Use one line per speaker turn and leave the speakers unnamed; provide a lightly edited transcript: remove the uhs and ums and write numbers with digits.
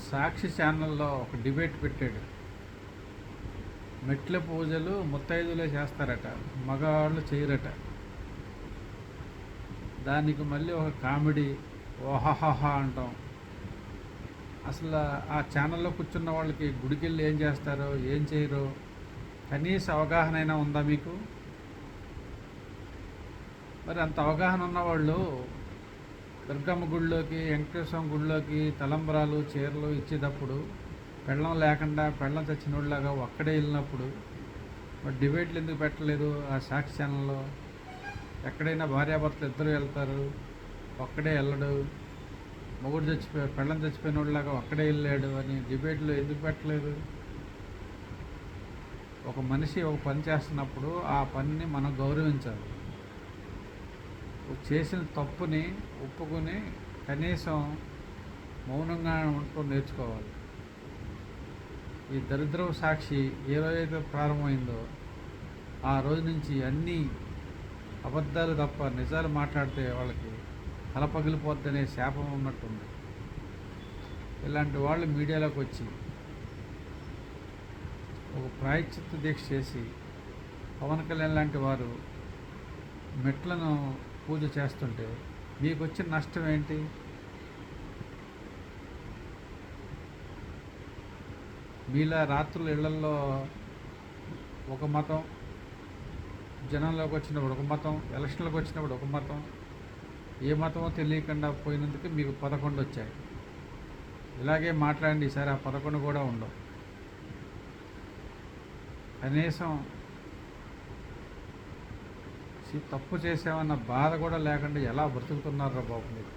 సాక్షి ఛానల్లో ఒక డిబేట్ పెట్టాడు. మెట్ల పూజలు ముత్తైదులే చేస్తారట, మగవాళ్ళు చేయరట. దానికి మళ్ళీ ఒక కామెడీ, ఓహాహా అంటాం. అసలు ఆ ఛానల్లో కూర్చున్న వాళ్ళకి గుడికెళ్ళి ఏం చేస్తారో ఏం చేయరో కనీస అవగాహన అయినా ఉందా మీకు? మరి అంత అవగాహన ఉన్నవాళ్ళు దుర్గమ్మ గుడిలోకి, వెంకటేశ్వర గుడిలోకి తలంబరాలు చీరలు ఇచ్చేటప్పుడు పెళ్ళం లేకుండా పెళ్ళం చచ్చినోళ్ళలాగా ఒక్కడే వెళ్ళినప్పుడు మరి డిబేట్లు ఎందుకు పెట్టలేదు ఆ సాక్షి ఛానల్లో? ఎక్కడైనా భార్యాభర్తలు ఇద్దరు వెళ్తారు, ఒక్కడే వెళ్ళడు. మొగుడు పెళ్ళం చచ్చిపోయిన వాళ్ళలాగా ఒక్కడే వెళ్ళాడు అని డిబేట్లు ఎందుకు పెట్టలేదు? ఒక మనిషి ఒక పని చేస్తున్నప్పుడు ఆ పనిని మనం గౌరవించాలి. చేసిన తప్పుని ఒప్పుకొని కనీసం మౌనంగా ఉంటూ నేర్చుకోవాలి. ఈ దరిద్రపు సాక్షి ఏ రోజైతే ప్రారంభమైందో ఆ రోజు నుంచి అన్నీ అబద్ధాలు తప్ప నిజాలు మాట్లాడితే వాళ్ళకి తల పగిలిపోద్దనే శాపం ఉన్నట్టుంది. ఇలాంటి వాళ్ళు మీడియాలోకి వచ్చి ఒక ప్రాయశ్చిత్త దీక్ష చేసి పవన్ కళ్యాణ్ లాంటి వారు మెట్లను పూజ చేస్తుంటే మీకు వచ్చిన నష్టం ఏంటి? మీలా రాత్రులు ఇళ్లల్లో ఒక మతం, జనంలోకి వచ్చినప్పుడు ఒక మతం, ఎలక్షన్లోకి వచ్చినప్పుడు ఒక మతం, ఏ మతమో తెలియకుండా పోయినందుకు మీకు 11 వచ్చాయి. ఇలాగే మాట్లాడండి, ఈసారి ఆ 11 కూడా ఉండవు. కనీసం తప్పు చేసామన్న బాధ కూడా లేకుండా ఎలా బ్రతుకుతున్నారా బాబు మీరు?